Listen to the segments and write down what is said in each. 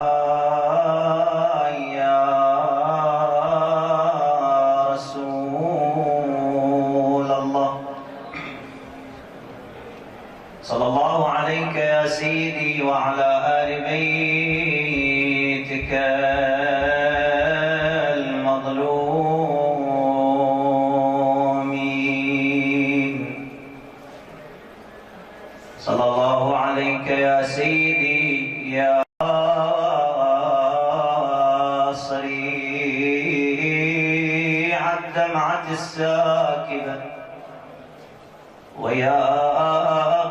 يا رسول الله صلى الله عليك يا سيدي وعلى آل بيتك المظلومين. صلى الله عليك يا سيدي يا صريع الدمعة الساكبة ويا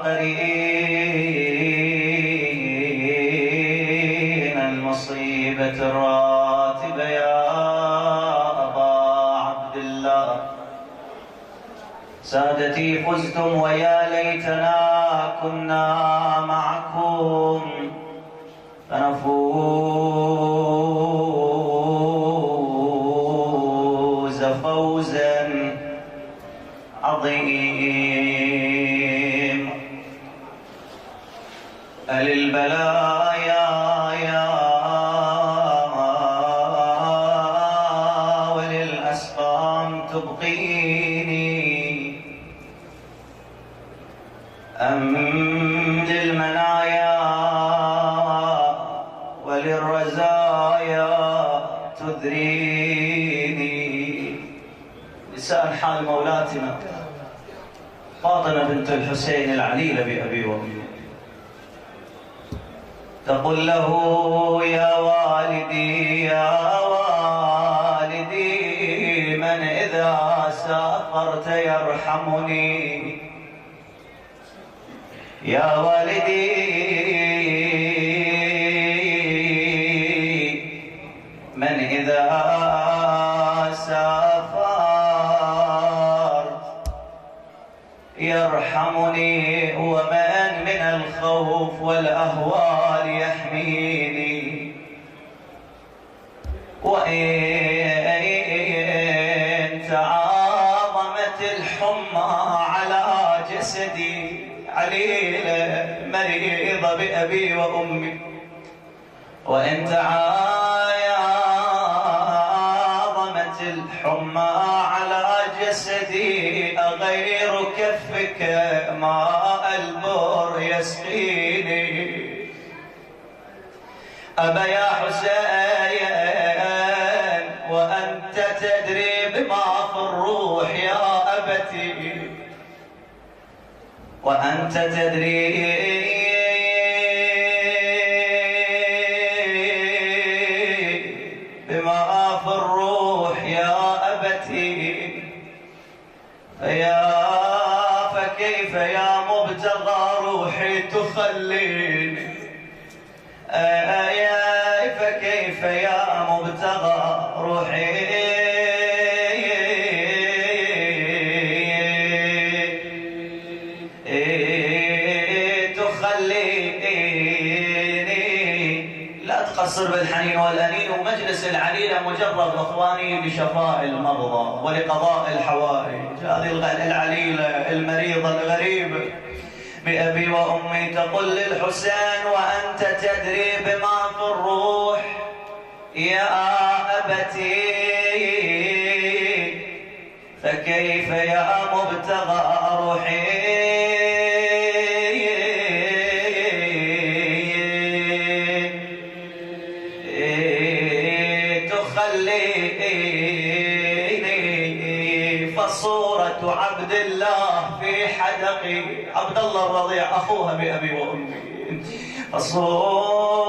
قرين المصيبة الراتبة يا أبا عبد الله. سادتي فزتم ويا ليتنا كنا معكم فنفوز فوزا عظيما. للبلايا يا وللأسقام تبقيني أم للمنايا وللرزايا تذريني. لسان حال مولاتنا فاطمة بنت الحسين العليلة بأبي وأمي تقول له يا والدي يا والدي من إذا سافرت يرحمني. يا والدي من إذا سافرت يرحمني ومن من الخوف والأهوال يحميني. وإن تعاظمت الحمى على جسدي عليلة مريضة بأبي وأمي وإن تعاظمت الحمى على جسدي أغير كفك ماء البر يسقيني. أبا يا حسين وأنت تدري بما في الروح يا أبتي وأنت تدري بما في الروح يا أبتي. فكيف يا مبتغى روحي تخليني. فكيف يا مبتغى روحي تقصر بالحنين والأنين. ومجلس العليلة مجرد إخواني لشفاء المرضى ولقضاء الحوائج. هذه العليلة المريضة الغريبة بأبي وأمي تقول للحسين وأنت تدري بما في الروح يا أبتي فكيف يا مبتغى روحي فصورة عبد الله في حدقي. عبد الله الرضيع أخوها بأبي وأمي. فصورة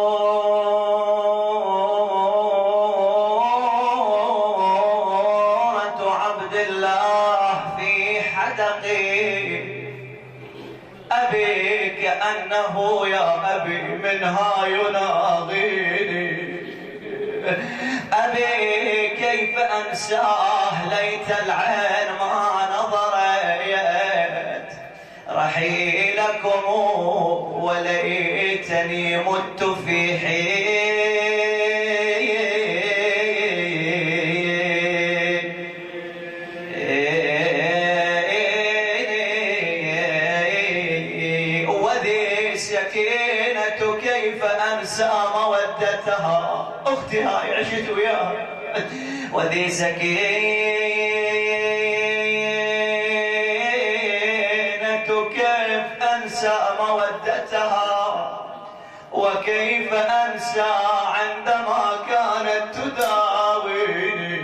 عبد الله في حدقي أبي كأنه يا أبي منها يناغيني. أبي كيف أنساه ليت العين ما نظرت رحيلكم وليتني مت في حين وذي سكينة كيف أنسى مودة مودتها. أختي هاي عشت وياها وذي سكينة كيف أنسى مودتها وكيف أنسى عندما كانت تداويني.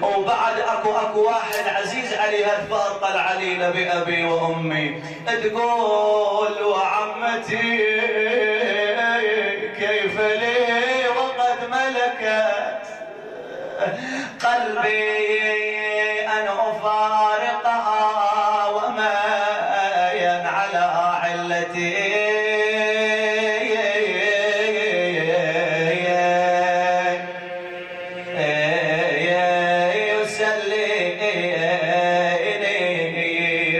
وبعد أكو واحد عزيز علي هالفارقة العليلة بأبي وأمي، تقول وعمتي كيف لي وقد ملكت قلبي أن أفارقها وما على علتي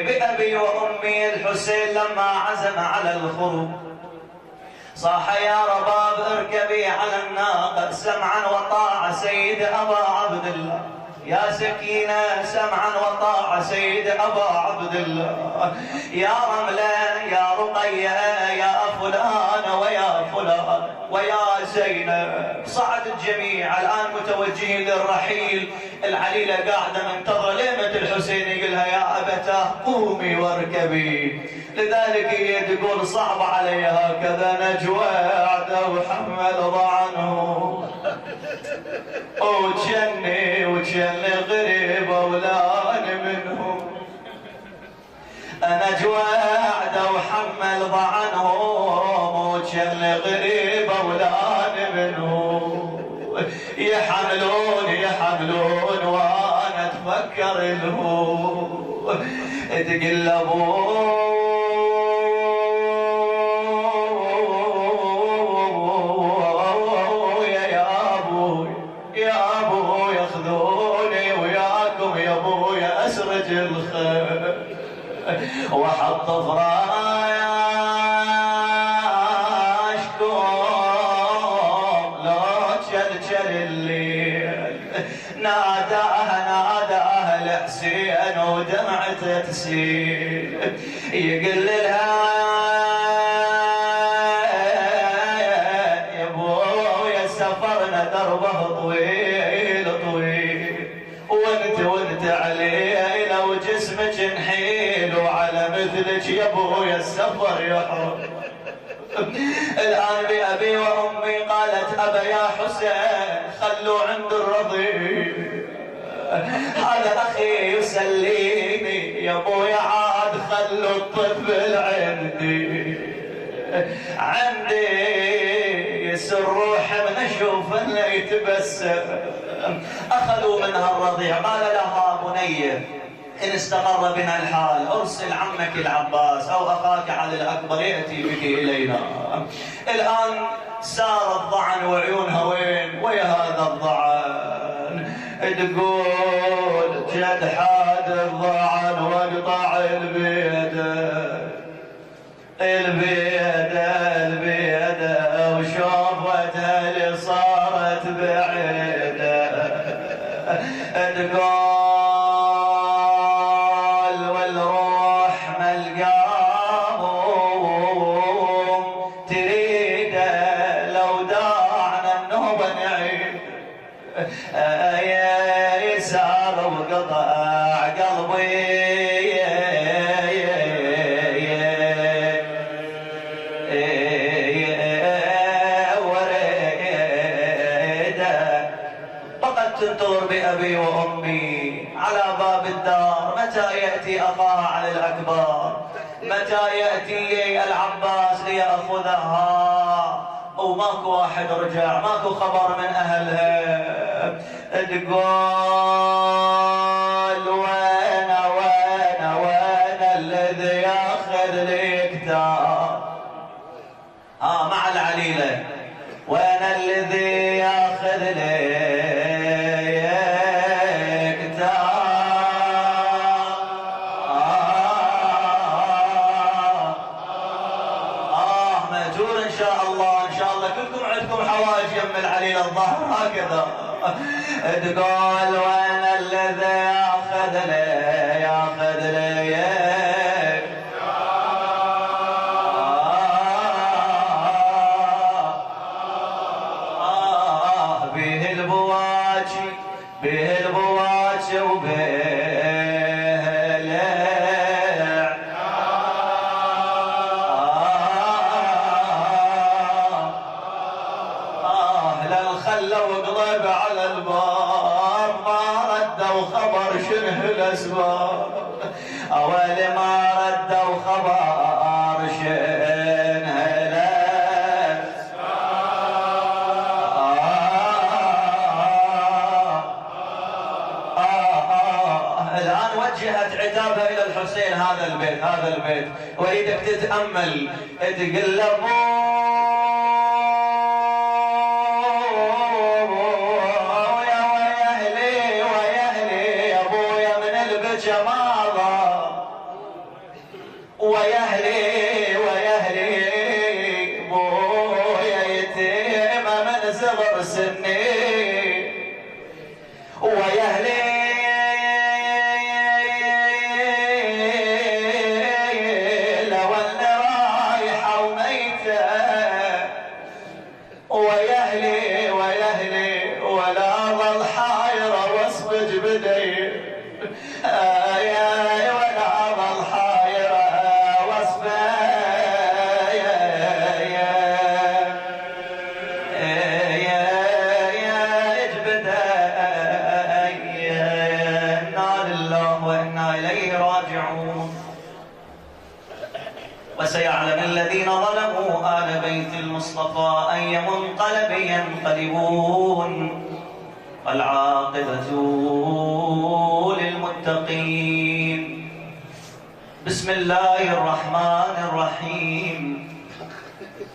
بأبي وأمي. الحسين لما عزم على الخروج صاح يا رباب اركبي على الناقة سمعا وطاعة سيد أبا عبد الله، يا سكينة سمعا وطاعة سيد أبا عبد الله، يا رملة يا رقية يا فلان ويا فلان ويا زينب. صعد الجميع الآن متوجهين للرحيل. العليلة قاعدة منتظرة ليمة الحسين يقولها يا أبتاه قومي واركبي. لذلك هي تقول صعب علي هكذا نجوى عدو حمل عنه وجني غريب أولان منهم. نجوى عدو حمل عنهم وجني غريب أولان منهم. يحملون وأنا أتفكر لهم تقلبون وحط فراشكم لو تشلشل الليل. ناداها الحسين ودمعته تسيل يقول لها يا ابويا سفرنا دربه طويل وانت علينا وجسمك نحيل وعلى مثلك يا ابويا السفر يحرم. الآن بأبي وأمي قالت أبا يا حسين خلوا عند الرضيع هذا أخي يسليني يا ابويا عاد خلوا الطفل عندي يسر روحي من أشوف انه يتبسم. أخذوا منها الرضيع. قال لها بنيه إن استقر بنا الحال أرسل عمك العباس أو أخاك علي الأكبر يأتي بك إلينا. الآن سار الضعن وعيونها ويا هذا الضعن تقول جد حاد الضعن واقطع البيد وشوفتها اللي صارت بعيدة تقول يسار وقطع قلبي وريده. فقد تنتظر بأبي وأمي على باب الدار متى يأتي أخاها على الأكبر، متى يأتي العباس ليأخذها. وماكو واحد رجع، ماكو خبر من أهلها. تقول وين الذي ياخذ لي كتاب مع العليلة، وين الذي ياخذ لي مأجور إن شاء الله. إن شاء الله كلكم عندكم حوائج يم العليلة الظهر هكذا. تقول وين الذي ياخذ لي به البواج وبه وقلب على الباب ما ردوا خبر شنه الاسباب اول ما ردوا خبر شنه الان وجهت عتابها الى الحسين. هذا البيت اريدك تتامل تقول له ويهلي بويا يتيم من صغر سني ويهلي لو اني رايحه وميته ويهلي ولا ظل حايره واصبج بدي وسيعلم الذين ظلموا آل بيت المصطفى أي منقلب ينقلبون والعاقبة للمتقين. بسم الله الرحمن الرحيم.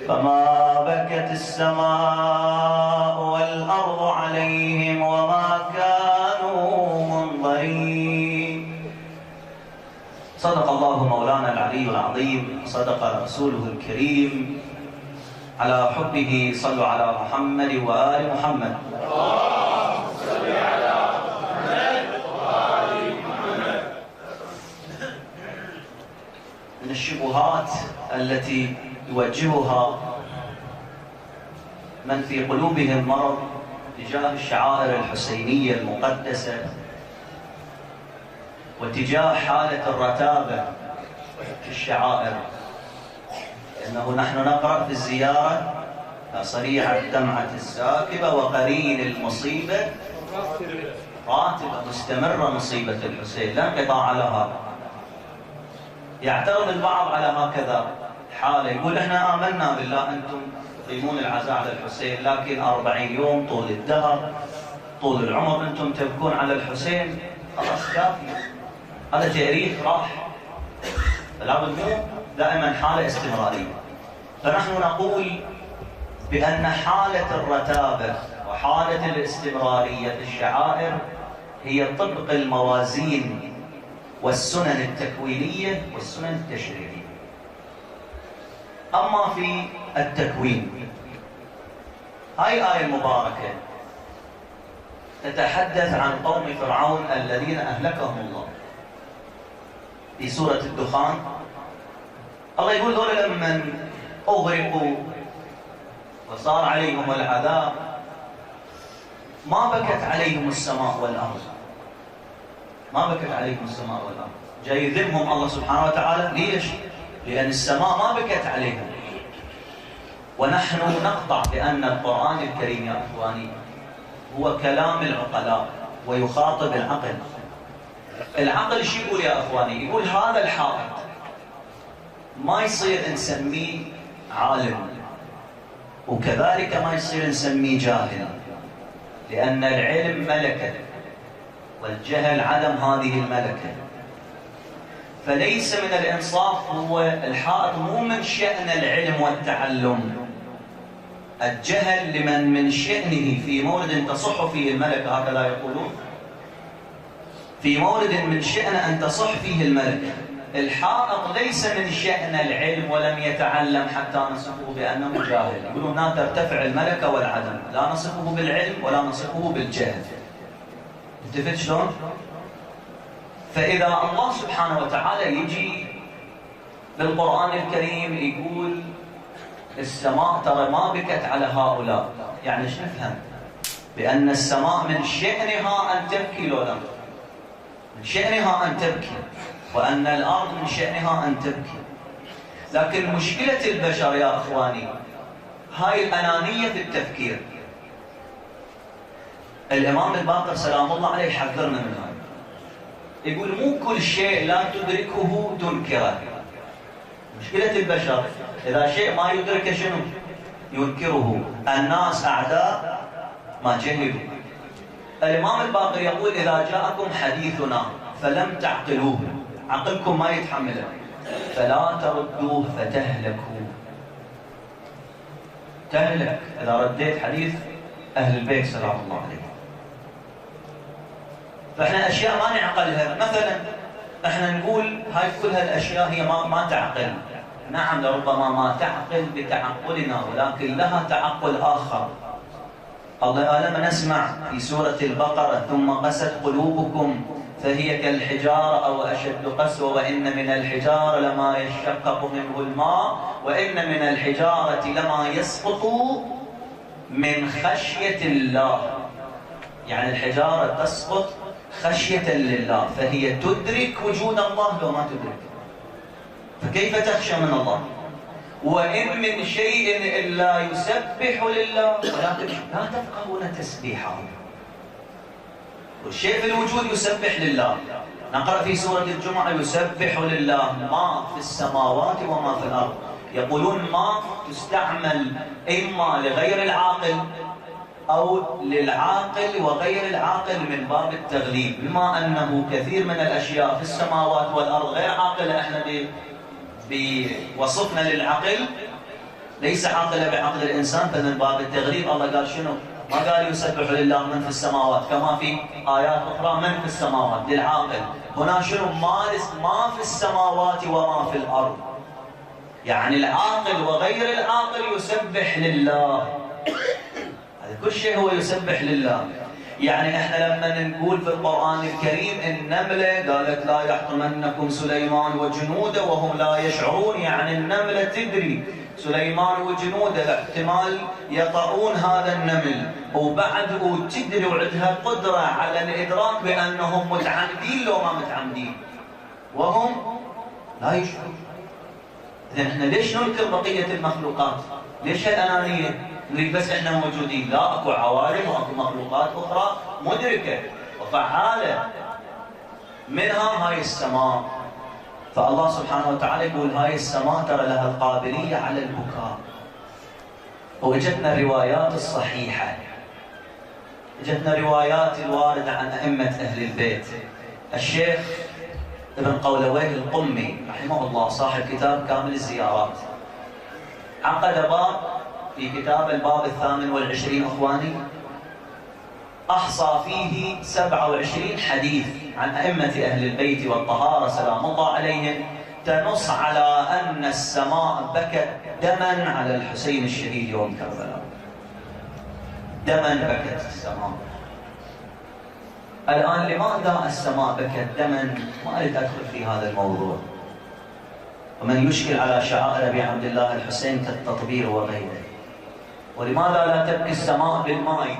فما بكت السماء والأرض عليهم وما كانوا منظرين. صدق الله مولانا العلي العظيم، صدق رسوله الكريم. على حبه صلوا على محمد وآل محمد. اللهم صل على محمد وآل محمد. من الشبهات التي يوجهها من في قلوبهم مرض تجاه الشعائر الحسينية المقدسة واتجاه حالة الرتابة في الشعائر، لأنه نحن نقرأ في الزيارة صريعة الدمعة الساكبة وقرين المصيبة راتبة مستمرة مصيبة الحسين لا انقطاع لها. يعترض البعض على هكذا حالة، يقول احنا آمنا بالله أنتم تقيمون العزاء على الحسين، لكن 40 يوم طول الدهر طول العمر أنتم تبكون على الحسين، خلاص كافي، هذا تاريخ راح، فلا بد منه دائما حالة استمرارية. فنحن نقول بأن حالة الرتابة وحالة الاستمرارية في الشعائر هي طبق الموازين والسنن التكوينية والسنن التشريعية. أما في التكوين، هاي الآية المباركة تتحدث عن قوم فرعون الذين أهلكهم الله في سورة الدخان. الله يقول ذولا لما أغرقوا وصار عليهم العذاب ما بكت عليهم السماء والأرض، ما بكت عليهم السماء والأرض. جاي يذمهم الله سبحانه وتعالى، ليش؟ لأن السماء ما بكت عليهم. ونحن نقطع بأن القرآن الكريم يا إخواني هو كلام العقلاء ويخاطب العقل. العقل شو يقول يا إخواني؟ يقول هذا الحائط ما يصير نسميه عالم، وكذلك ما يصير نسميه جاهل، لأن العلم ملكة والجهل عدم هذه الملكة. فليس من الإنصاف، هو الحائط مو من شأن العلم والتعلم، الجهل لمن من شأنه في مورد تصح فيه الملكة، هكذا يقولون، في مورد من شأن أن تصح فيه الملكة. الحائط ليس من شأن العلم ولم يتعلم حتى نصفه بأنه جاهل، يقولون هنا ترتفع الملكة والعدم، لا نصفه بالعلم ولا نصفه بالجهل. انتفت شلون؟ فإذا الله سبحانه وتعالى يجي بالقرآن الكريم يقول السماء ترى ما بكت على هؤلاء، يعني ايش نفهم؟ بأن السماء من شأنها أن تبكي لو لم، من شأنها أن تبكي، وأن الأرض من شأنها أن تبكي. لكن مشكلة البشر يا أخواني هاي الأنانية في التفكير. الإمام الباقر سلام الله عليه يحذرنا من هذا، يقول مو كل شيء لا تدركه تنكره. مشكلة البشر إذا شيء ما يدركه شنو؟ ينكره. الناس أعداء ما جهلوا. الإمام الباقر يقول إذا جاءكم حديثنا فلم تعقلوه، عقلكم ما يتحمله، فلا تردوه فتهلكوا. تهلك إذا رديت حديث أهل البيت سلام الله عليهم. فإحنا أشياء ما نعقلها، مثلا إحنا نقول هاي كل هالأشياء هي ما تعقل. نعم لربما ما تعقل بتعقلنا، ولكن لها تعقل آخر. الله لما نسمع في سورة البقرة ثم قست قلوبكم فهي كالحجارة أو أشد قسوة وإن من الحجارة لما يشقق منه الماء وإن من الحجارة لما يسقط من خشية الله. يعني الحجارة تسقط خشية لله، فهي تدرك وجود الله لو ما تدرك. فكيف تخشى من الله؟ وإن من شيء إلا يسبح لله ولكن لا تفقهون تسبيحه. والشيء في الوجود يسبح لله. نقرأ في سورة الجمعة يسبح لله ما في السماوات وما في الأرض. يقولون ما تستعمل إما لغير العاقل أو للعاقل وغير العاقل من باب التغليب، بما أنه كثير من الأشياء في السماوات والأرض غير عاقلة. احنا بوصفنا للعقل ليس عاقلة بعقل الإنسان، فمن باب التغليب الله قال شنو؟ ما قال يسبح لله من في السماوات، كما في آيات أخرى من في السماوات للعاقل. هنا شنو؟ ما في السماوات وما في الأرض. يعني العاقل وغير العاقل يسبح لله. هذا كل شيء هو يسبح لله. يعني احنا لما نقول في القرآن الكريم النملة قالت لا يحطمنكم سليمان وجنوده وهم لا يشعرون، يعني النملة تدري سليمان وجنوده احتمال يطعون هذا النمل، وبعد تدري وعندها قدرة على الإدراك بأنهم متعمدين لو ما متعمدين وهم لا يشعرون. إذن احنا ليش ننكر بقية المخلوقات؟ ليش هالأنانية؟ نريد بس احنا موجودين. لا، اكو عوالم واكو مخلوقات اخرى مدركه وفعاله، منها هاي السماء. فالله سبحانه وتعالى يقول هاي السماء ترى لها القابليه على البكاء. واجتنا الروايات الصحيحه، اجتنا روايات الوارده عن ائمه اهل البيت. الشيخ ابن قولويه القمي رحمه الله صاحب كتاب كامل الزيارات عقد باب في كتاب الباب 28 أخواني، أحصى فيه 27 حديث عن أئمة أهل البيت والطهارة سلام الله عليهم تنص على أن السماء بكت دما على الحسين الشهيد يوم كربلاء. دما بكت السماء. الآن لماذا السماء بكت دما؟ ما أريد أدخل في هذا الموضوع. ومن يشكل على شعائر أبي عبد الله الحسين كالتطبير وغيره. ولماذا لا تبكي السماء بالماء؟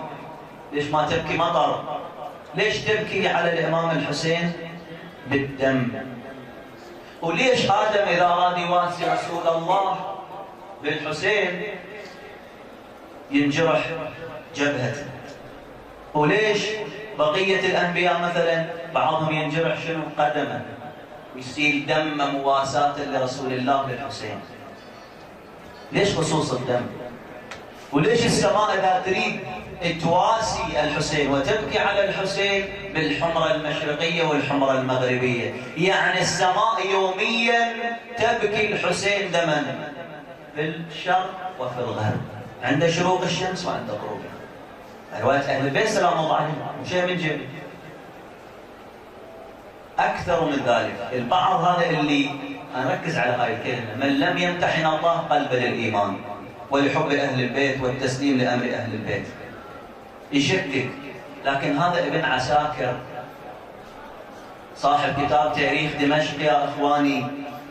ليش ما تبكي مطر؟ ليش تبكي على الإمام الحسين بالدم؟ وليش آدم إذا أراد يواسي رسول الله بالحسين ينجرح جبهته؟ وليش بقية الأنبياء مثلا بعضهم ينجرح شنو؟ قدمه، ويصير دم مواساة لرسول الله بالحسين؟ ليش خصوص الدم؟ وليش السماء إذا تريد تواسي الحسين وتبكي على الحسين بالحمرة المشرقية والحمرة المغربية؟ يعني السماء يوميا تبكي الحسين دما في الشرق وفي الغرب، عند شروق الشمس وعند غروبها. رواية أهل البيت سلام الله عليهم شيء من جهة. أكثر من ذلك البعض هذا اللي أركز على هاي الكلمة، من لم يمتحن الله قلبه للإيمان ولحب أهل البيت والتسليم لأمر أهل البيت يشكك. لكن هذا ابن عساكر صاحب كتاب تاريخ دمشق يا إخواني،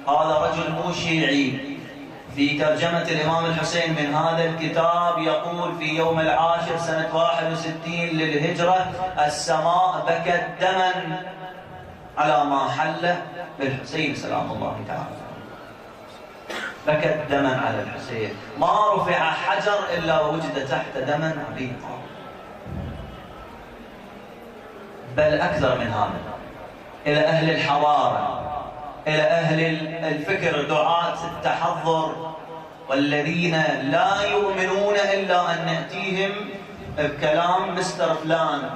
هذا رجل مو شيعي، في ترجمة الإمام الحسين من هذا الكتاب يقول: في يوم 10 سنة 61 للهجرة السماء بكت دما على ما حل بالحسين سلام الله تعالى. بكت دما على الحسين، ما رفع حجر إلا ووجد تحت دما عميقا، بل أكثر من هذا. إلى أهل الحضارة، إلى أهل الفكر، دعاة التحضر، والذين لا يؤمنون إلا أن نأتيهم بكلام مستر فلان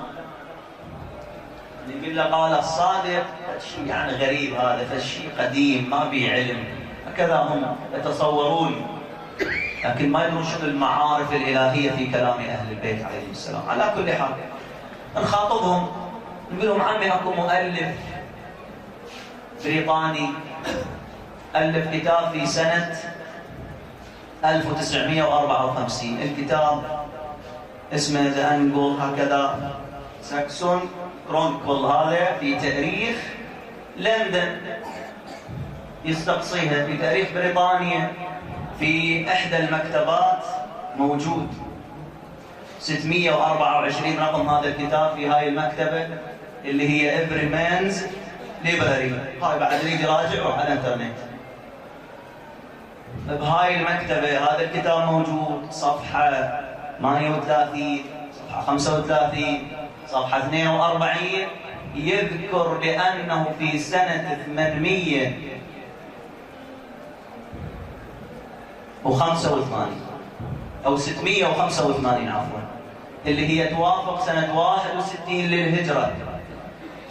يقول له قال الصادق، شيء يعني غريب، هذا فشيء قديم ما به علم، هكذا هم يتصورون، لكن ما يدرون شنو المعارف الإلهية في كلام أهل البيت عليهم السلام. على كل حال نخاطبهم نقول لهم: عمي اكو مؤلف بريطاني ألف كتاب في سنة 1954، الكتاب اسمه ذا أنجل هكذا ساكسون كرونيكل، هذا في تاريخ لندن، يستقصيها في تاريخ بريطانيا في إحدى المكتبات موجود، 624 رقم هذا الكتاب في هاي المكتبة اللي هي Every Man's Library. هاي بعد اللي يراجع روح على الانترنت. بهاي المكتبة هذا الكتاب موجود، صفحة 38، صفحة 35، صفحة 42 يذكر بأنه في سنة 885 أو 685 عفوا، اللي هي توافق سنة 61 للهجرة،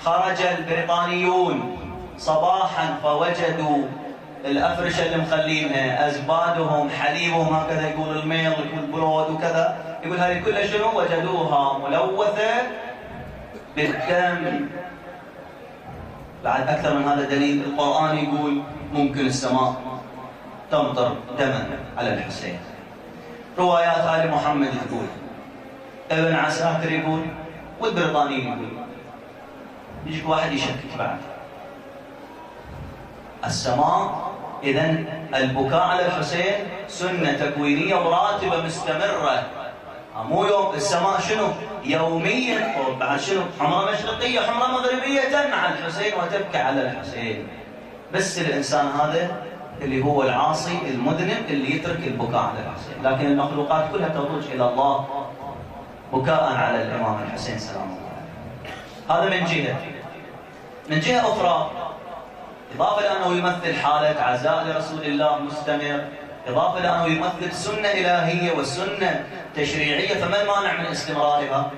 خرج البريطانيون صباحا فوجدوا الأفرشة اللي مخلينها، أزبادهم، حليبهم، هكذا يقول الميل والبرود وكذا، يقول هذه كلها شنو؟ وجدوها ملوثة بالدم. بعد أكثر من هذا دليل، القرآن يقول ممكن السماء تمطر دما على الحسين. روايات آل محمد تقول، ابن عساكر يقول، والبريطانيين يقول. يجيك واحد يشكك بعد السماء. إذن البكاء على الحسين سنة تكوينية وراتبة مستمرة، مو يوم. السماء شنو؟ يوميا، بعد شنو؟ حمرة مشرقية حمرة مغربية تمنع الحسين وتبكي على الحسين. بس الإنسان هذا اللي هو العاصي المذنب اللي يترك البكاء على الحسين، لكن المخلوقات كلها تضج إلى الله بكاء على الإمام الحسين سلام الله عليه. هذا من جهة. من جهة أخرى، إضافة إلى أنه يمثل حالة عزاء لرسول الله مستمر، إضافة إلى أنه يمثل سنة إلهية وسنة تشريعية، فما المانع من استمرارها؟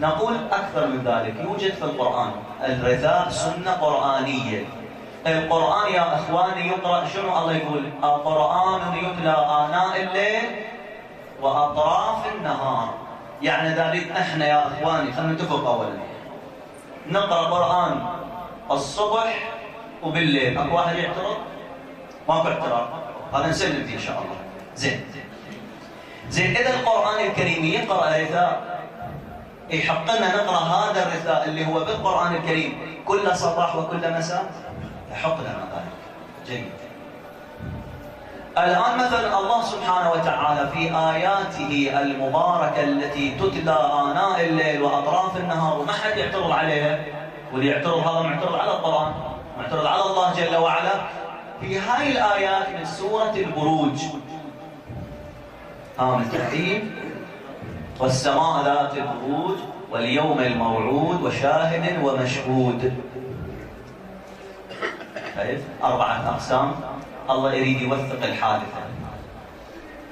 نقول أكثر من ذلك، يوجد في القرآن الرثاء سنة قرآنية. القرآن يا أخواني يقرأ شنو؟ الله يقول: القرآن يتلى آناء الليل وأطراف النهار. يعني ذلك احنا يا أخواني خلينا نتفق أولا، نقرأ قرآن الصبح وبالليل. أكو واحد يعترض؟ ماكو اعتراض، هذا نسلم فيه إن شاء الله. زين إذا القرآن الكريم يقرأ رثاء، يحق لنا نقرأ هذا الرثاء اللي هو بالقرآن الكريم كل صباح وكل مساء، يحق لنا ذلك. جيد. الآن مثلا الله سبحانه وتعالى في آياته المباركة التي تتلى آناء الليل وأطراف النهار وما حد يعترض عليها، واللي يعترض هذا معترض على القرآن، معترض على الله جل وعلا. في هاي الآيات من سورة البروج، التحريم والسماء ذات البروج واليوم الموعود وشاهد ومشهود. طيب 4 أقسام. الله يريد يوثق الحادثة،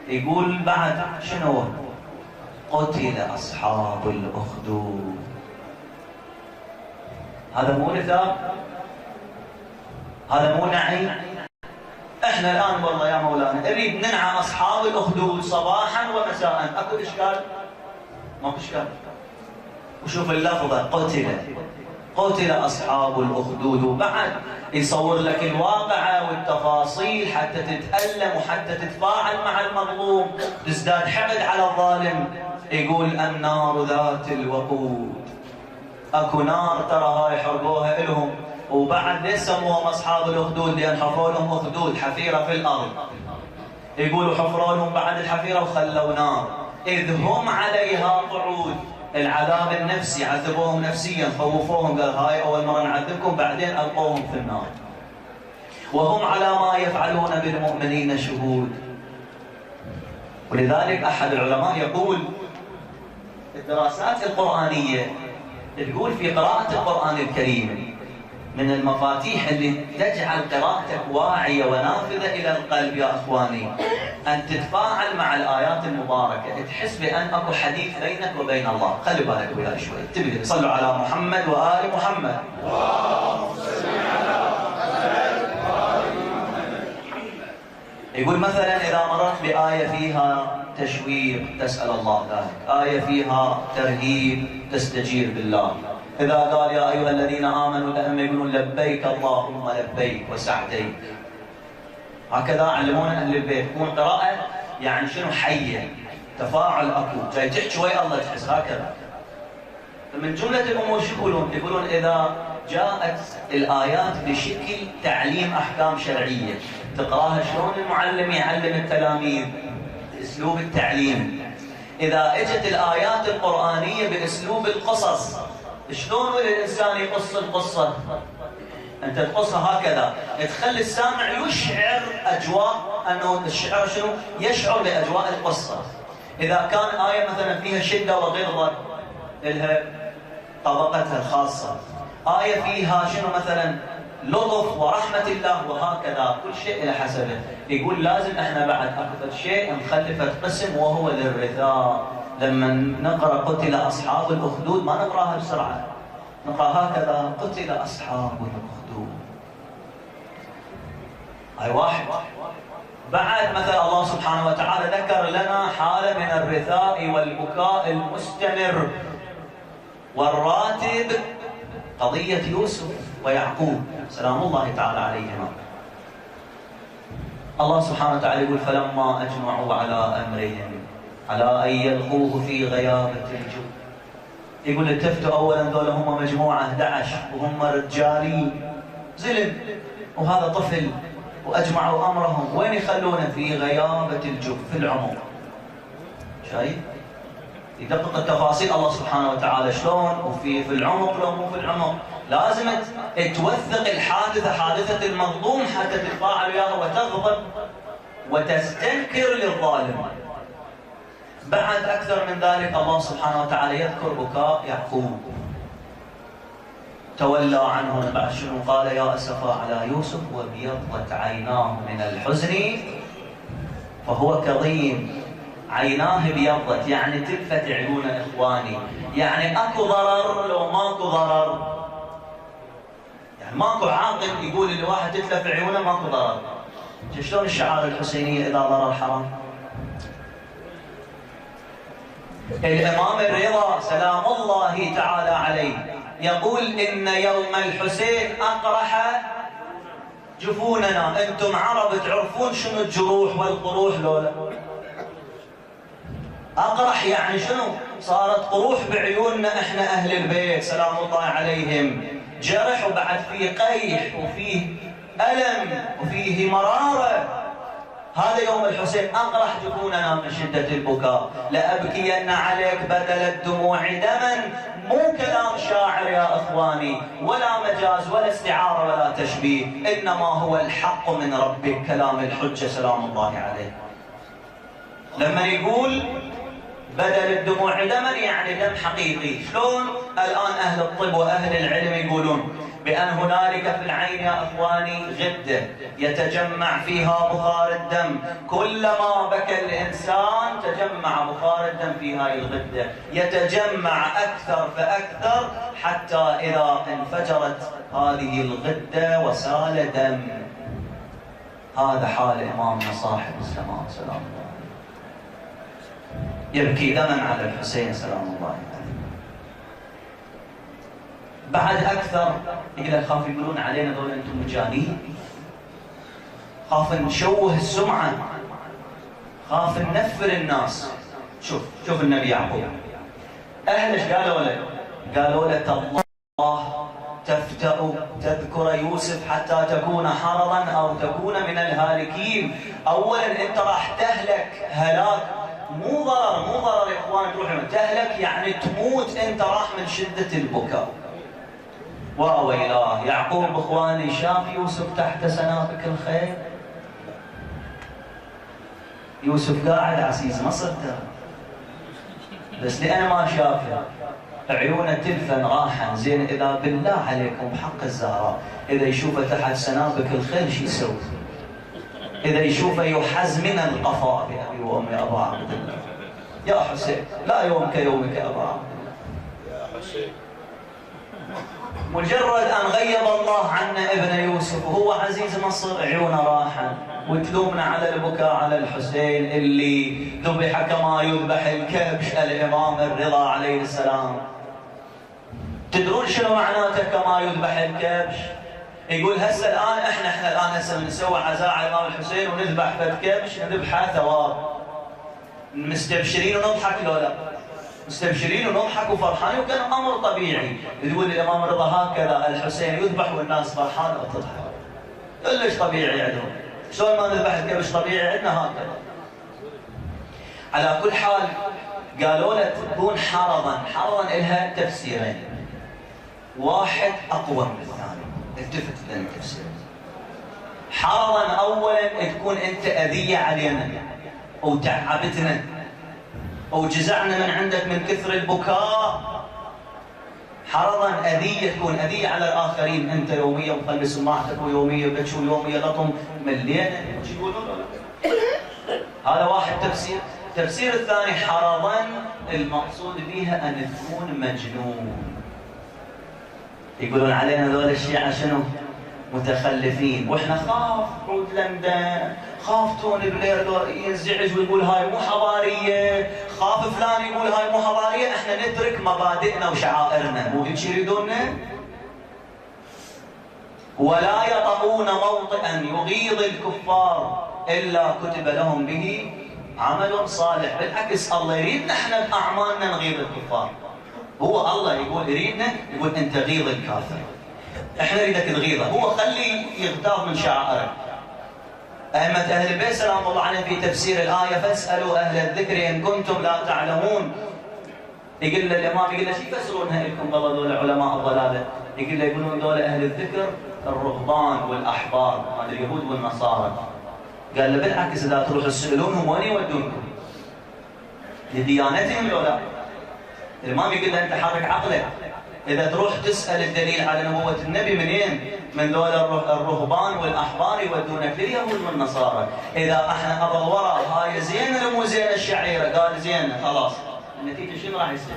يقول بعد شنو؟ قتل أصحاب الأخدود. هذا مو رثاء؟ هذا مو نعي؟ احنا الآن والله يا مولانا نريد ننعى أصحاب الأخدود صباحا ومساء، أكو إشكال؟ ماكو إشكال. وشوف اللفظة قتل أصحاب الأخدود، وبعد يصور لك الواقعة والتفاصيل حتى تتألم وحتى تتفاعل مع المظلوم، تزداد حقد على الظالم. يقول النار ذات الوقود. اكو نار ترى هاي حرقوها إلهم، وبعد ليش سموهم أصحاب الأخدود؟ لأن حفروا لهم أخدود، حفيرة في الأرض. يقولوا حفروا لهم بعد الحفيرة وخلوا نار إذ هم عليها قعود. العذاب النفسي، عذبوهم نفسيا، خوفوهم، قال هاي أول مرة نعذبكم، بعدين ألقوهم في النار. وهم على ما يفعلون بالمؤمنين شهود. ولذلك أحد العلماء يقول الدراسات القرآنية تقول في قراءة القرآن الكريم من المفاتيح اللي تجعل قراءتك واعية ونافذة إلى القلب يا أخواني أن تتفاعل مع الآيات المباركة، تحس بأن أكو حديث بينك وبين الله. خلي بالك وياي شوي، انتبه، صلوا على محمد وآل محمد. يقول مثلا إذا مررت بآية فيها تشويق تسأل الله ذلك، آية فيها ترهيب تستجير بالله. إذا قال يا أيها الذين آمنوا لما يقولون لبيك اللهم لبيك وسعديك، هكذا علمونا أهل البيت. تكون قراءة يعني شنو حية، تفاعل أكو، جاي تحكي ويا الله تحس هكذا. فمن جملة الأمور شو يقولون؟ يقولون إذا جاءت الآيات بشكل تعليم أحكام شرعية، تقراها شلون المعلم يعلم التلاميذ بأسلوب التعليم. إذا اجت الآيات القرآنية بأسلوب القصص، شلون الإنسان يقص القصة؟ أنت تقصها هكذا تخلي السامع يشعر أجواء، أنه الشعر شنو؟ يشعر بأجواء القصة. إذا كان آية مثلا فيها شدة وغلظة لها طبقتها الخاصة، آية فيها شنو مثلا لطف ورحمة الله، وهكذا كل شيء إلى حسبه. يقول لازم احنا بعد أكثر شيء مخلفة قسم وهو الرثاء. لما نقرأ قتل أصحاب الأخدود ما نقرأها بسرعة، نقرأ هكذا قتل أصحاب الأخدود. هاي واحد. بعد مثلا الله سبحانه وتعالى ذكر لنا حالة من الرثاء والبكاء المستمر والراتب، قضية يوسف ويعقوب سلام الله تعالى عليهما. الله سبحانه وتعالى يقول فلما أجمعوا على أمرهم على أن يلقوه في غيابة الجب. يقول التفتوا أولا ذولا هم مجموعة 11 وهم رجالين زلم وهذا طفل، وأجمعوا أمرهم وين يخلونه؟ في غيابة الجب، في العمق. شايف؟ يدقق التفاصيل الله سبحانه وتعالى شلون، وفي العمق لو مو في العمق. لازم توثق الحادثة، حادثة المظلوم، حتى تتفاعل وياها وتغضب وتستنكر للظالم. بعد أكثر من ذلك الله سبحانه وتعالى يذكر بكاء يعقوب، تولى عنهم بعد شنو؟ قال يا أسفا على يوسف وابيضت عيناه من الحزن فهو كظيم. عيناه ابيضت يعني تلفت عيونه إخواني، يعني أكو ضرر لو ماكو ضرر. يعني ماكو عاقل يقول الواحد تتلف عيونه ماكو ضرر. شلون الشعار الحسينية إذا ضرر حرام؟ الإمام الرضا سلام الله تعالى عليه يقول إن يوم الحسين أقرح جفوننا. أنتم عرب تعرفون شنو الجروح والقروح لولا؟ أقرح يعني شنو؟ صارت قروح بعيوننا إحنا أهل البيت سلام الله عليهم، جرح وبعد فيه قيح وفيه ألم وفيه مرارة. هذا يوم الحسين أقرح جفوننا من شدة البكاء. لأبكين عليك بدل الدموع دما. مو كلام شاعر يا إخواني، ولا مجاز ولا استعارة ولا تشبيه، إنما هو الحق من ربك، كلام الحجة سلام الله عليه. لما يقول بدل الدموع دما يعني دم حقيقي. شلون؟ الآن أهل الطب وأهل العلم يقولون بأن هنالك في العين يا أخواني غدة يتجمع فيها بخار الدم. كلما بكى الإنسان تجمع بخار الدم في هاي الغدة، يتجمع أكثر فأكثر حتى إذا انفجرت هذه الغدة وسال دم. هذا حال إمامنا صاحب الزمان سلام الله، يبكي دما على الحسين سلام الله عليه. بعد أكثر يقدر خاف يقولون علينا دول أنتم مجانين، خاف نشوه السمعة، خاف ننفر الناس. شوف النبي يعقوب أهل ايش قالوا له؟ قالوا له تفتأ تذكر يوسف حتى تكون حرضا أو تكون من الهالكين. أولا أنت راح تهلك هلاك مو ضرر يا إخوان تروح تهلك، يعني تموت أنت راح من شدة البكاء. وويلاه يعقوب إخواني شاف يوسف تحت سنابك الخيل. يوسف قاعد عزيز ما صدق، بس لأنا ما شافه عيونه تلفن راحا. زين إذا بالله عليكم بحق الزهراء إذا يشوفه تحت سنابك الخيل شو يسوي؟ إذا يشوفه يحز من القفاء بأبي وأمي أبا عبد الله. يا حسين لا يوم كيومك أبا عبد الله يا حسين. مجرد أن غيب الله عنا ابن يوسف وهو عزيز مصر عيونه راحا، وتلومنا على البكاء على الحسين اللي ذبح كما يذبح الكبش الإمام الرضا عليه السلام. تدرون شنو معناته كما يذبح الكبش؟ يقول هسه الآن احنا الآن هسه بنسوي عزاء على الإمام الحسين ونذبح فد كبش نذبحه ثواب، مستبشرين ونضحك لو لا؟ مستبشرين ونضحك وفرحانين وكان امر طبيعي. تقول الامام الرضا هكذا الحسين يذبح والناس فرحانه وتضحك. كلش طبيعي عندهم. شلون ما نذبح الكبش طبيعي عندنا هكذا. على كل حال قالوا له تكون حرضا لها تفسيرين، واحد اقوى من الثاني. التفت لنا التفسير. حرضا اولا تكون انت اذيه علينا وتعبتنا وجزعنا من عندك من كثر البكاء. حرضا أذية، تكون أذية على الآخرين. أنت يوميا مخلي سماعتك ويوميا بتشو ويوميا لطم مليانة. هذا واحد تفسير. التفسير الثاني حرضا المقصود بها أن تكون مجنون. يقولون علينا ذول الشيعة شنو؟ متخلفين. واحنا خاف عود لندن، خاف توني بلير ينزعج ويقول هاي مو حضاريه، خاف فلان يقول هاي مو حضاريه. احنا نترك مبادئنا وشعائرنا، مو هيك يريدوننا؟ ولا يطؤون موطئا يغيظ الكفار الا كتب لهم به عمل صالح. بالعكس الله يريدنا احنا باعمالنا نغيظ الكفار. هو الله يقول يريدنا، يقول انت غيظ الكافر، احنا نريدك تغيظه. هو خلي يغتاظ من شعائره. أئمة أهل البيت سلام الله عليهم في تفسير الآية فاسألوا أهل الذكر إن كنتم لا تعلمون. يقول الإمام يقول له شو يفسرونها لكم والله ذول علماء الضلالة؟ يقول له يقولون ذول أهل الذكر الرهبان والأحبار مال اليهود والنصارى. قال له بالعكس إذا تروحوا تسألونهم وين يودونكم؟ لديانتهم لو لا؟ الإمام يقول له أنت حرك عقلك. إذا تروح تسأل الدليل على نبوة النبي منين؟ من ذول الرهبان والأحبار يودونك لليهود والنصارى. إذا احنا أبغى وراء هاي زينة مو زينة الشعيرة، قال زينة خلاص. النتيجة شنو راح يصير؟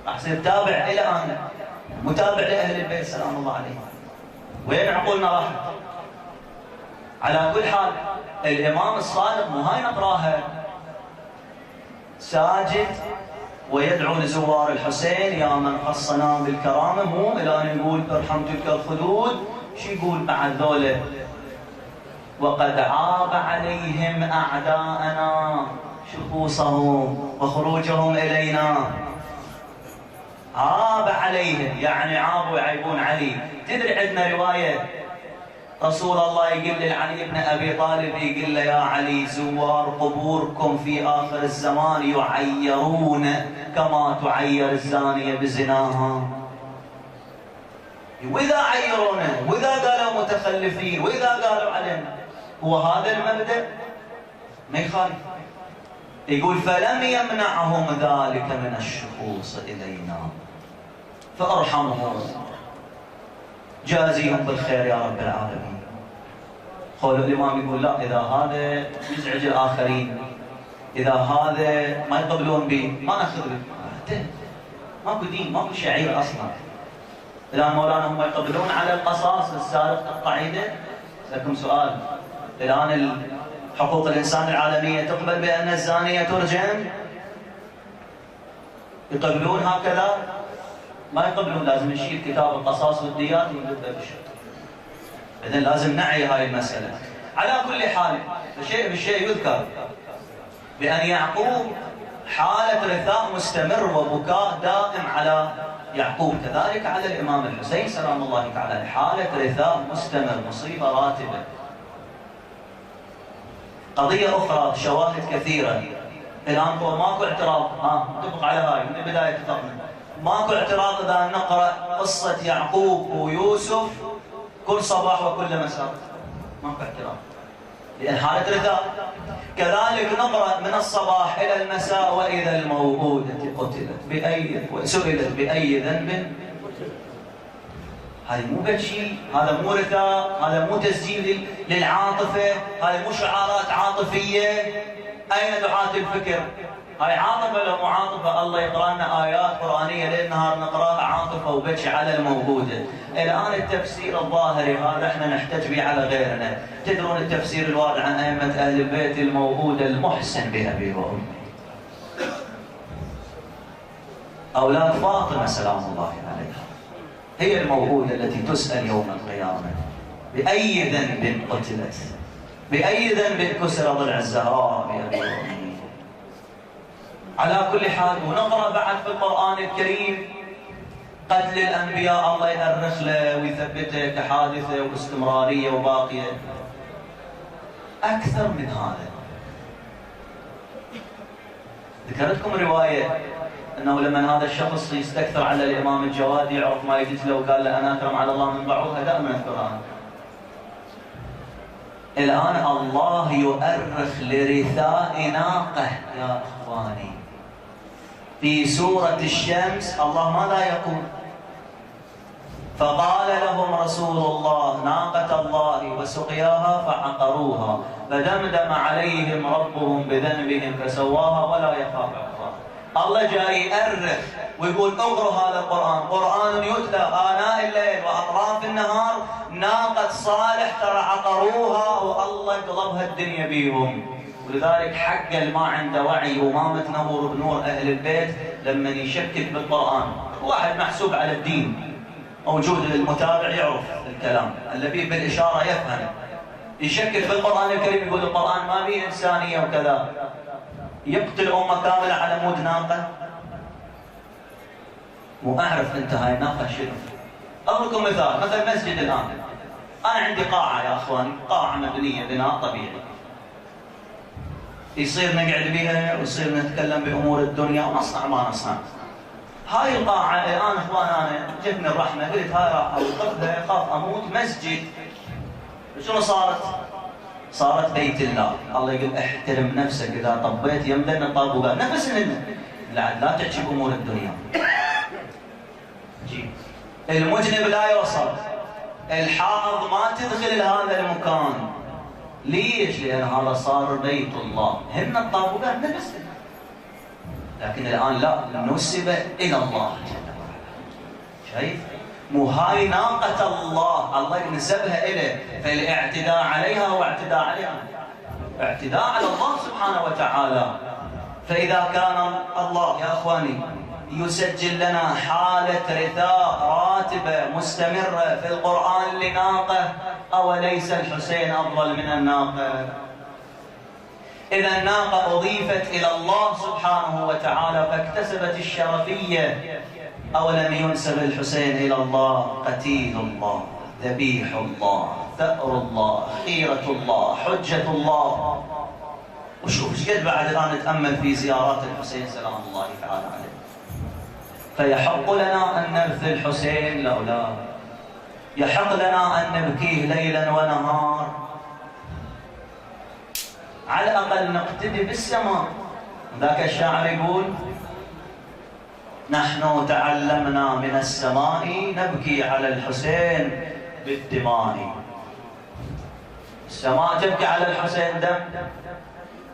راح يصير تابع إلى أنا، متابع لأهل البيت سلام الله عليهم. وين عقولنا راحت؟ على كل حال الإمام الصادق مو هاي نقراها ساجد ويدعو لزوار الحسين يا من خصنا بالكرامه، مو الى ان يقول ارحم تلك الخدود. شو يقول بعد ذولا؟ وقد عاب عليهم اعداءنا شخوصهم وخروجهم الينا. عاب عليهم يعني عابوا يعيبون علي. تدري عندنا روايه رسول الله يقول لعلي بن ابي طالب يقول له يا علي زوار قبوركم في اخر الزمان يعيرون كما تعير الزانيه بزناها. واذا عيرونا واذا قالوا متخلفين واذا قالوا علينا، هو هذا المبدا ما يخالف. يقول فلم يمنعهم ذلك من الشخوص الينا فارحمهم جازيهم بالخير يا رب العالمين. قول الإمام يقول لا، إذا هذا يزعج الآخرين، إذا هذا ما يقبلون به ما ناخذ به. ماكو دين، ماكو شعير أصلا. الآن مولانا هم يقبلون على القصاص السارق تقطع يده. لكم سؤال، الآن حقوق الإنسان العالمية تقبل بأن الزانية ترجم؟ يقبلون هكذا؟ ما يقبلون. لازم نشيل كتاب القصاص والديات ونبدا بالشرع. اذا لازم نعي هاي المساله. على كل حال بالشيء يذكر بان يعقوب حالة رثاء مستمر وبكاء دائم على يعقوب، كذلك على الإمام الحسين سلام الله تعالى، حالة رثاء مستمر، مصيبة راتبة. قضية أخرى، شواهد كثيرة الآن، هو ماكو اعتراض، نتفق على هاي من البداية اتفقنا، ماكو اعتراض إذا نقرأ قصة يعقوب ويوسف كل صباح وكل مساء، ماكو اعتراض لأن حالة رثاء. كذلك نقرأ من الصباح إلى المساء وإذا الموءودة قتلت سئلت بأي ذنب. هذا مو بشيء، هذا مو رثاء، هذا مو تسجيل للعاطفة، هذا مو شعارات عاطفية. أين دعاة الفكر؟ هاي عاطفة لو مو عاطفة؟ الله يقرأ لنا آيات قرآنية ليل نهار نقراها عاطفة وبكي على الموجودة. الآن التفسير الظاهري هذا احنا نحتج به على غيرنا. تدرون التفسير الوارد عن أئمة أهل البيت الموجودة المحسن بأبي وأمي، أولاد فاطمة سلام الله عليها، هي الموجودة التي تسأل يوم القيامة بأي ذنب قتلت، بأي ذنب كسر ضلع الزهراء بأبي وأمي. على كل حال، ونقرأ بعد في القرآن الكريم قتل الأنبياء الله يأرخ له ويثبته كحادثة واستمرارية وباقية. أكثر من هذا، ذكرتكم رواية أنه لما هذا الشخص يستكثر على الإمام الجوادي يعرف ما يجلس له وقال له أنا أكرم على الله من بعوض، هذا من القرآن. الآن الله يؤرخ لرثاء ناقة يا إخواني في سورة الشمس. الله ماذا يقول؟ فقال لهم رسول الله ناقة الله وسقياها فعقروها فدمدم عليهم ربهم بذنبهم فسواها ولا يخاف عقباها. الله جاي يؤرخ ويقول اقروا هذا القرآن، قرآن يتلى آناء الليل وأطراف النهار، ناقة صالح ترى عقروها والله قلبها الدنيا بيهم. ولذلك حق ما عنده وعي وما متنور بنور أهل البيت لما يشكك بالقرآن. واحد محسوب على الدين موجود، المتابع يعرف الكلام، اللبيب بالإشارة يفهم، يشكك بالقرآن الكريم يقول القرآن ما فيه إنسانية وكذا، يقتل أمة كاملة على مود ناقة. وأعرف أنت هاي ناقة شنو. أضربكم مثل مسجد الآن، أنا عندي قاعة يا أخواني، قاعة مبنية بناء طبيعي، يصير نقعد بها ويصير نتكلم بأمور الدنيا ونصنع ما نصنع. هاي القاعة الآن إخوان أنا جتني الرحمة قلت هاي راح أوقفها أخاف أموت مسجد. شنو صارت؟ صارت بيت الله. الله يقول احترم نفسك إذا طبيت يمدن الطاب وقال نفس لا تحكي بأمور الدنيا. المجنب لا يوصل، الحائض ما تدخل لهذا المكان. ليش؟ لأن هذا صار بيت الله، هن الطابوقات نفس. لكن الآن لا، نسب إلى الله جل وعلا. شايف؟ مو هاي ناقة الله، الله نسبها إليه، فالاعتداء عليها هو اعتداء عليها، اعتداء على الله سبحانه وتعالى. فإذا كان الله يا أخواني يسجل لنا حالة رثاء راتبة مستمرة في القرآن لناقة، أوليس الحسين أفضل من الناقة؟ إذا الناقة أضيفت إلى الله سبحانه وتعالى فاكتسبت الشرفية، أولم ينسب الحسين إلى الله؟ قتيل الله، ذبيح الله، ثأر الله، خيرة الله، حجة الله. وشوف ايش قد بعد الآن نتأمل في زيارات الحسين سلام الله تعالى عليه. فيحق لنا أن نرثي الحسين لأولاد، يحق لنا أن نبكيه ليلا ونهار، على الأقل نقتدي بالسماء. ذاك الشاعر يقول نحن تعلمنا من السماء نبكي على الحسين بالدماء. السماء تبكي على الحسين دم،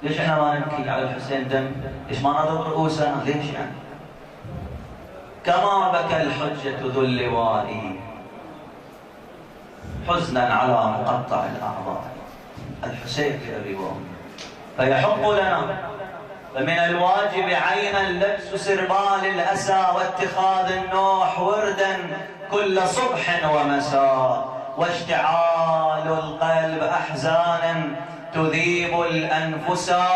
ليش احنا ما نبكي على الحسين دم؟ ليش ما نضرب رؤوسنا؟ ليش يعني؟ كما بكى الحجة ذو اللواء حزنا على مقطع الأعضاء، الحسين في أبي وأمي. فيحق لنا، فمن الواجب عينا لبس سربال الأسى واتخاذ النوح وردا كل صبح ومساء، واشتعال القلب أحزانا تذيب الأنفسا.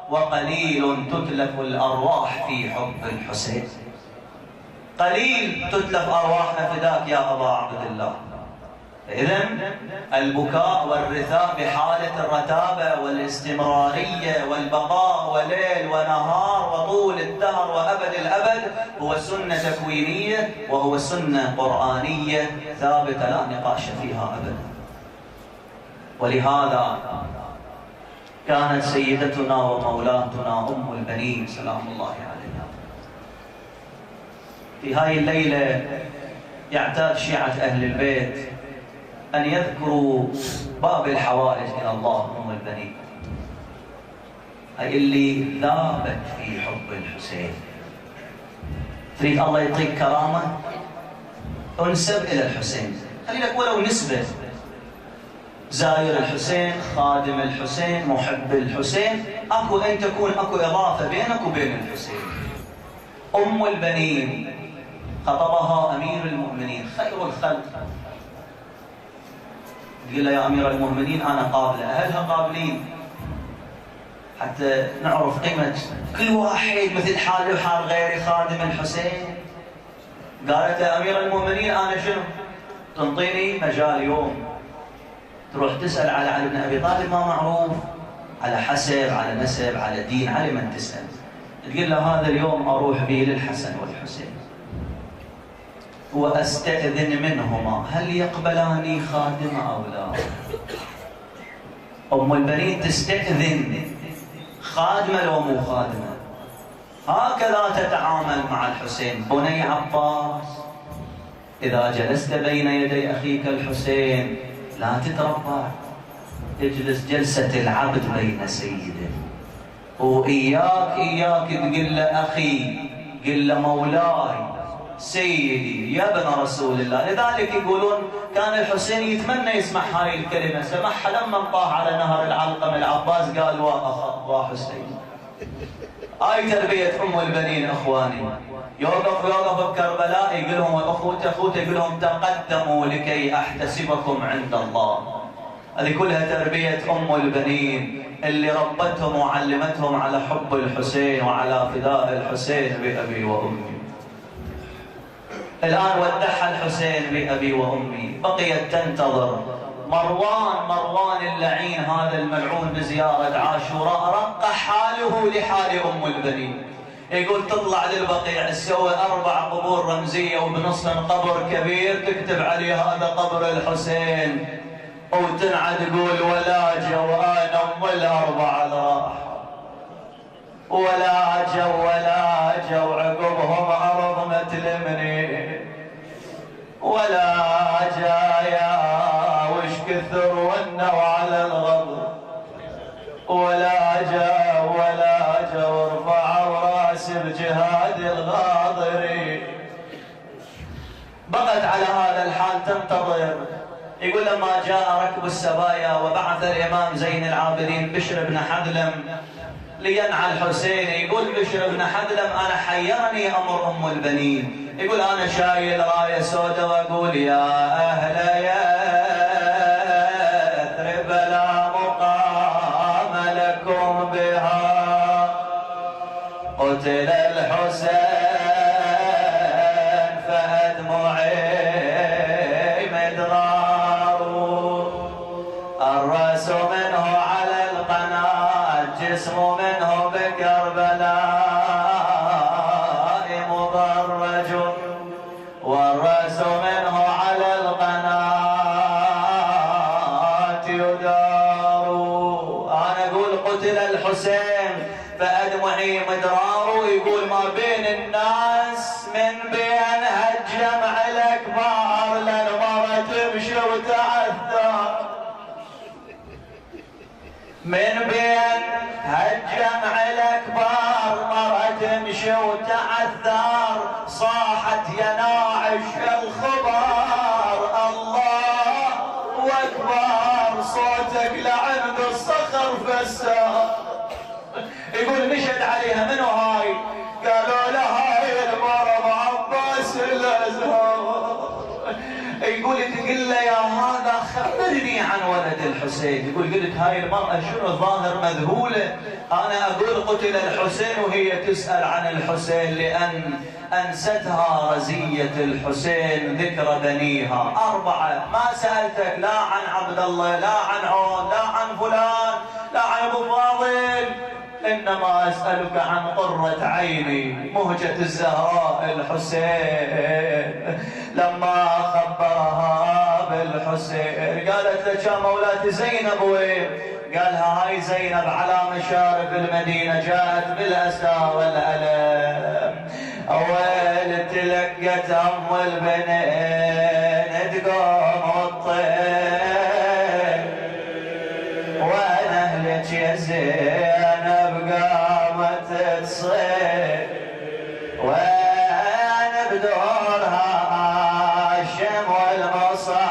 وقليل تتلف الأرواح في حب الحسين. قليل تتلف أرواحنا فداك يا أبا عبد الله. إذن البكاء والرثاء بحالة الرتابة والاستمرارية والبقاء وليل ونهار وطول الدهر وأبد الأبد هو سنة تكوينية وهو سنة قرآنية ثابتة لا نقاش فيها أبدا. ولهذا كانت سيدتنا ومولاتنا أم البنين سلام الله عليها في هاي الليلة يعتاد شيعة أهل البيت أن يذكروا باب الحوائج إلى الله أم البنين، أي اللي ذابت في حب الحسين. تريد الله يعطيك كرامة انسب إلى الحسين، خلي لك ولو نسبة، زاير الحسين، خادم الحسين، محب الحسين، أكو أن تكون أكو إضافة بينك وبين الحسين. أم البنين خطبها أمير المؤمنين خير الخلق، قال له يا أمير المؤمنين أنا قابلة، أهلها قابلين حتى نعرف قيمة كل واحد مثل حالي وحال غيري خادم الحسين. قالت يا أمير المؤمنين أنا شنو؟ تنطيني مجال يوم تروح تسأل على علي بن أبي طالب ما معروف، على حسب، على نسب، على دين، على من تسأل، تقول له هذا اليوم أروح به للحسن والحسين وأستأذن منهما هل يقبلاني خادم أو لا. أم البنين تستأذن خادمة لو مو خادمة. هكذا تتعامل مع الحسين. بني عباس إذا جلست بين يدي أخيك الحسين لا تتربع، تجلس جلسة العبد بين سيده، وإياك تقول له أخي، قل له مولاي سيدي يا ابن رسول الله. لذلك يقولون كان الحسين يتمنى يسمع هاي الكلمة، سمعها لما انطاه على نهر العلقم العباس قال وحسين. هاي تربية أم البنين إخواني. يوقف بكربلاء يقول لهم أخوته يقول لهم تقدموا لكي أحتسبكم عند الله. هذه كلها تربية أم البنين اللي ربتهم وعلمتهم على حب الحسين وعلى فداء الحسين بأبي وأمي. الآن ودعها الحسين بأبي وأمي، بقيت تنتظر مروان اللعين هذا الملعون بزيارة عاشوراء رق حاله لحال أم البنين. يقول تطلع للبقيع تسوي 4 قبور رمزية وبنصهم قبر كبير تكتب عليه هذا قبر الحسين، وتنعد تقول ولا جو أنا أم ال4 راح ولا جو عقبهم أرض ما تلمني ولا جايا وش كثر ونوا على الغضب ولا جو ارفعوا راسي بجهاد الغاضرين. بقت على هذا الحال تنتظر. يقول لما جاء ركب السبايا وبعث الإمام زين العابدين بشر بن حدلم لينعى الحسين، يقول بشر بن حدلم أنا حيرني أمر أم البنين. يقول أنا شايل راية سوداء وأقول يا أهل يثرب لا مقام لكم بها، قتل الحسين فأدمعي مدرار، الرأس منه على القناة جسم منه بكربلاء مضرج، والرأس منه على القناة يدار. أنا أقول قتل الحسين فأدمعي مدرار. يقول ما بين الناس من بين هالجمع الأكبر للمرة تمشي وتعثر، من بين هالجمع الأكبر مرة تمشي وتعثر، صاحت يناعش الخبر الله أكبر، صوتك لعند الصخر فسار. يقول مشت عليها منو هاي؟ قالوا له هاي المرض عباس الأزهر. يقول تقول له يا هذا خبرني عن ولد الحسين. يقول قلت هاي المرأة شنو الظاهر مذهولة. أنا أقول قتل الحسين وهي تسأل عن الحسين، لأن أنستها رزية الحسين ذكر بنيها 4. ما سألتك لا عن عبد الله، لا عن عون، لا عن فلان، لا عن أبو فاضل، إنما أسألك عن قرة عيني مهجة الزهراء الحسين. لما خبرها بالحسين قالت له يا مولاتي زينب وين؟ قالها هاي زينب على مشارف المدينة، جاءت بالأسى والألم. أول تلقت أم البنين تقوم الطير، وأنا أهلك يا زينب قامت تصير، وأنا بدورها الشم والمصابي،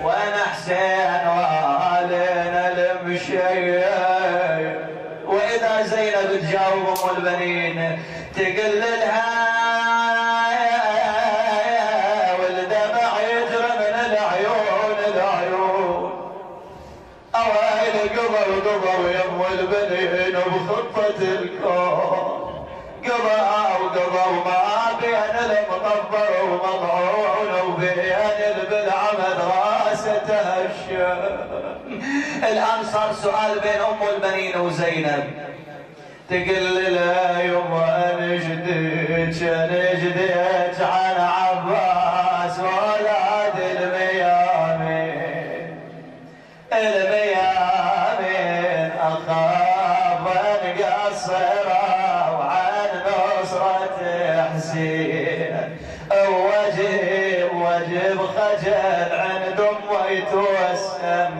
وأنا حسين والنا المشير. وإذا زينب تجاوب أم البنين تقل لها والدمع يجري من العيون، أوائل قضوا يا أم البنين بخطة الكون، قضوا ما بين المقبر ومضعون، وبين البلع مدرستها الشام. الآن صار سؤال بين أم البنين وزينب. تقل لا يما نجديك عن عباس ولاد الميامين، أخاف انقصر وعن نصرة حسين، وجب خجل عند امه يتوسم.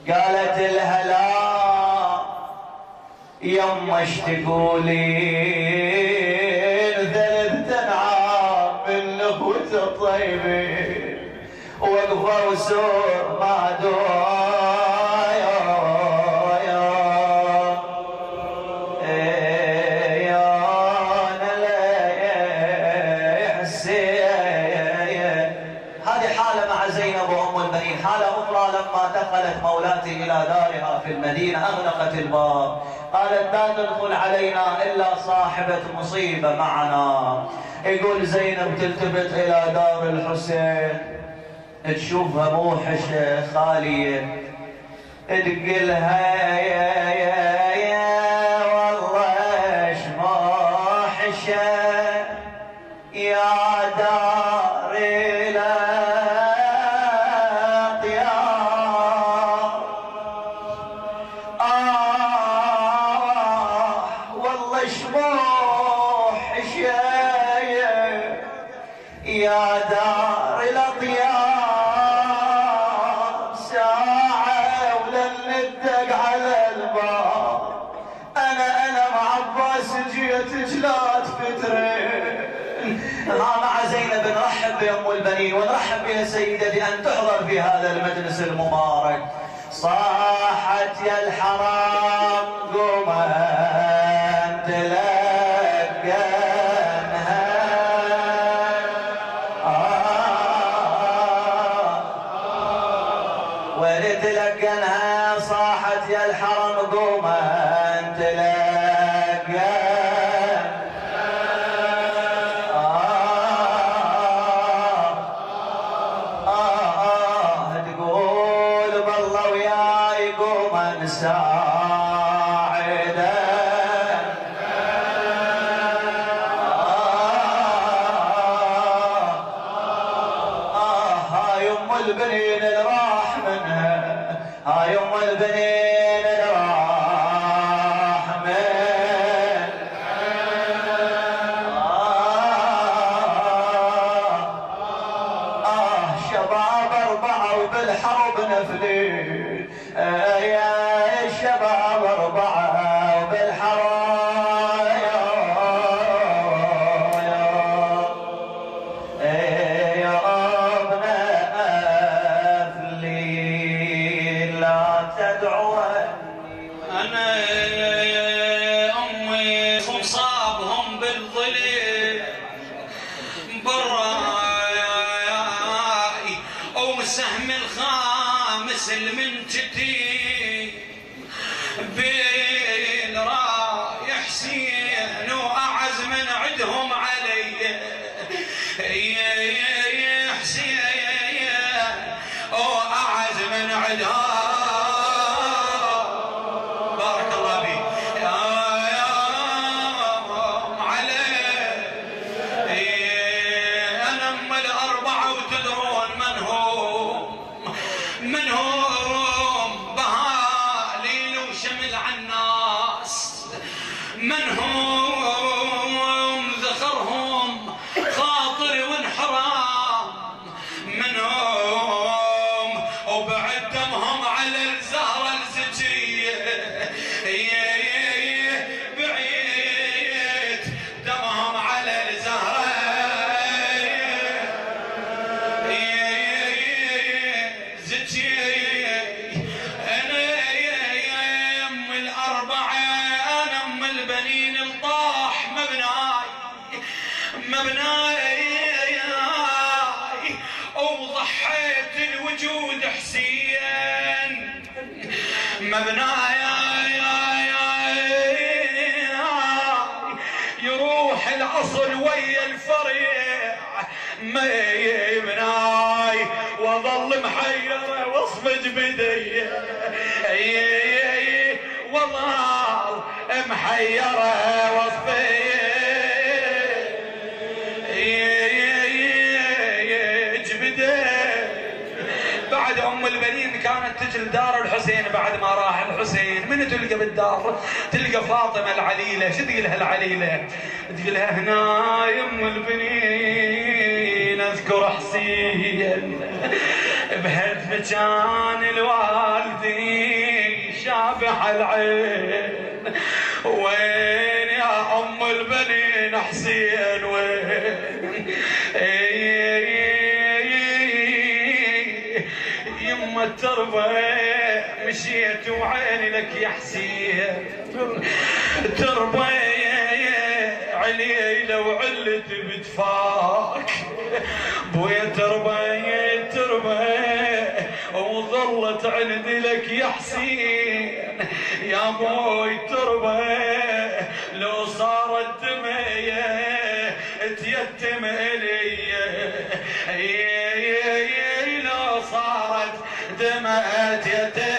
قالت لها لا يما اشتقولين 3 عام من اخوة الطيبين، وقفوا سور ما حالة أخرى لما دخلت مولاتي إلى دارها في المدينة أغلقت الباب، قالت لا تدخل علينا إلا صاحبة مصيبة معنا. يقول زينب تلتفت إلى دار الحسين تشوفها موحشة خالية، تقلها يا والله ايش موحشة يا داري يا دار الأطيار، ساعة ولن ندق على الباب، أنا مع عباس جيت جلات فترين. مع زينب نرحب بأم البنين ونرحب بها سيدة بأن تحضر في هذا المجلس المبارك. صاحت يا الحرام قوما تلقنها، صاحت يا الحرم قوما تلقى. تقول بالله وياي قوما ساعدا. هاي ام البنين راح منها، هاي ام البنين راح من شباب 4 وبالحرب نفلين، يا شباب 4 وبالحرب تدعو من هم ذخرهم خاطر وانحرام، من هم وبعد دمهم على الزهرة الزكية، بعيد دمهم على الزهرة زكية. أنا يا أم الأربعة، أنا أم البنين الطاح مبناي وضحيت الوجود حسين مبناي، يروح الأصل ويا الفريع ما يبناي، وظل محيرة واصفج بدي وظل محيرة واصفج بعد ام البنين كانت تجي لدار الحسين بعد ما راح الحسين. من تلقى بالدار؟ تلقى فاطمه العليله. شو تقول لها العليله؟ تقول لها هنا يا ام البنين اذكر حسين بهالمكان الوالدين شابح العين، وين يا ام البنين حسين وين؟ يما التربة مشيت وعيني لك يا حسين، تربة عليلة وعلت بتفاك بويا تربة وظلت عندي لك يا حسين يا بوي تربة لو صارت دمية تيتم إلي، لو صارت دمعت يتم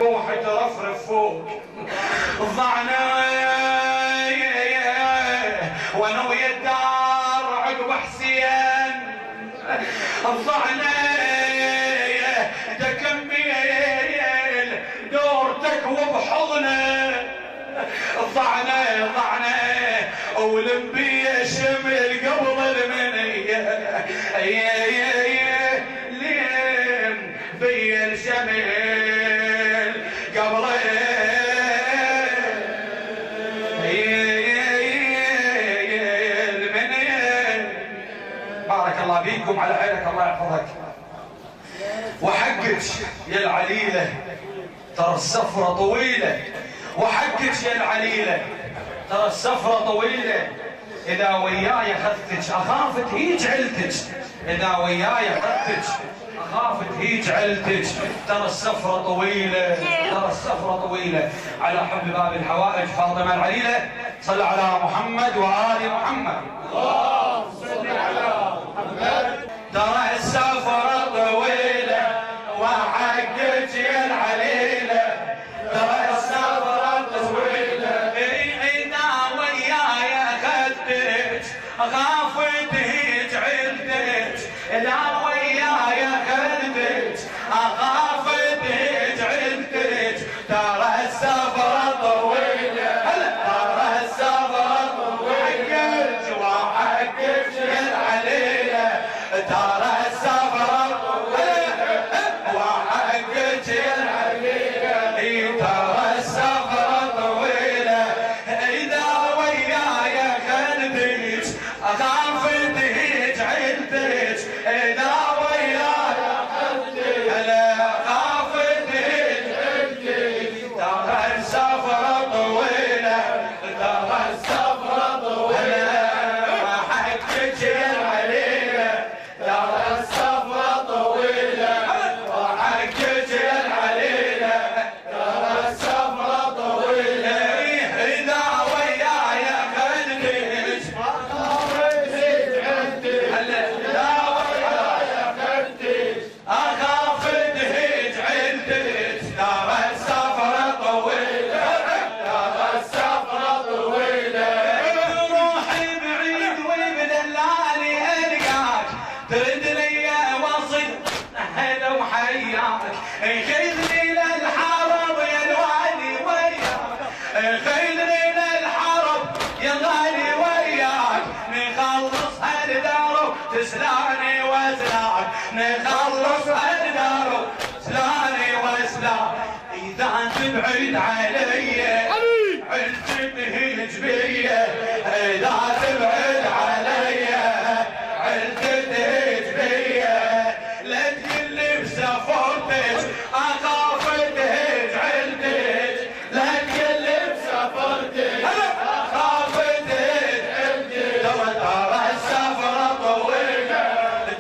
روحي ترفرف فوق ضعنا وانا ويا الدار عقب حسين ضعنا تكمل دورتك وبحضنه ضعنا ولمبي شمل قبل المنيه لين بي الشمل قبل المنيه. بارك الله فيكم على عينك الله يحفظك. وحقك يا العليله ترى السفره طويله، وحقك يا العليله ترى السفره طويله، اذا وياي اخذتك اخاف تهيج عيلتك، اذا وياي اخذتك اخاف تهيج عيلتك، ترى السفره طويله، ترى السفره طويله. على حب باب الحوائج فاطمه العليله صل على محمد وآل محمد. اللهم صل على محمد. ترى السفره طويله وحقك يا العليله، ترى السفره طويله اذا وياي اخذتك اخاف تهيج عيلتك، اذا وياي اخذتك اخاف تهيج عيلتك، ترى السفره طويله، ترى السفره طويله وحقك يا العليله، ترى السفره طويله وحقك يا العليله، ترى السفره طويله اذا وياي اخذتك اخاف خيلنا للحرب يا غالي وياك نخلص هالدار تسلاني واسلاك نخلص هالدار تسلاني واسلاك اذا تبعد علي عز تهيج بيا اذا تبعد علي عز تهيج بيا لا تقلي بسفرتك اخاف تهيج عندك لا تقلي بسفرتك اخاف تهيج عندك ترى السفره طويله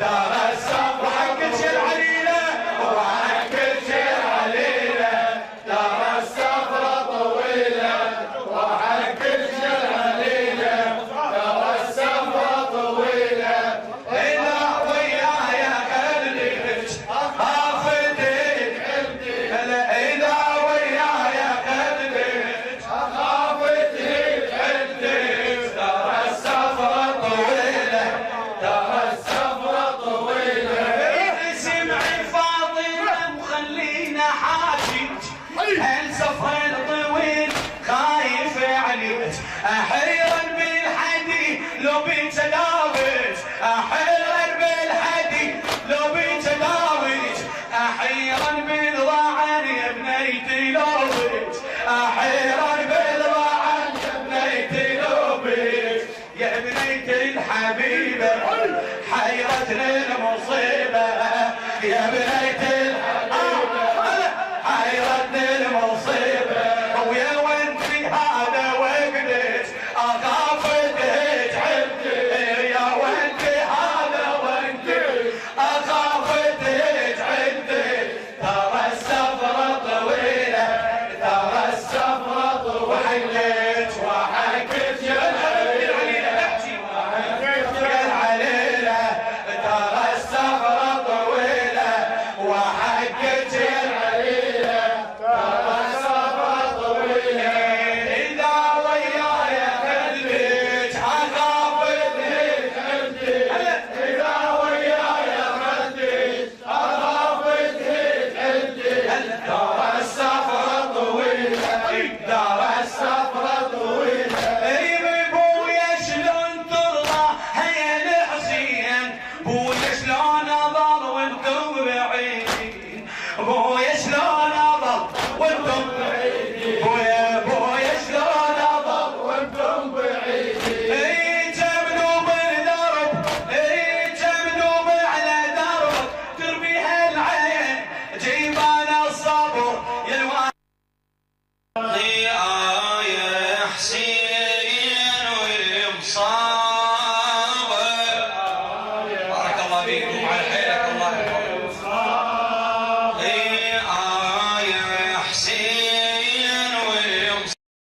ترى السفره حقك يا العليله وحقك يا العليله ترى السفره طويله وحقك يا العليله ترى السفره طويله إذا وياي خليك أخافتك عندي إذا وياي خليك أخافتك عندي ترى السفرة طويلة ترى السفرة طويلة سمعي فاطمة وخلينا حاجج هالسفر طويل خايف عليك أحيرا بالحدي لو بيت داوج أحيرا بالحدي لو بيت داوج أحيرا بالضعن يا بنيتي لو بيت أحيرا بالضعن يا بنيتي لو بيت يا بنيتي الحبيبة حيرتني المصيبة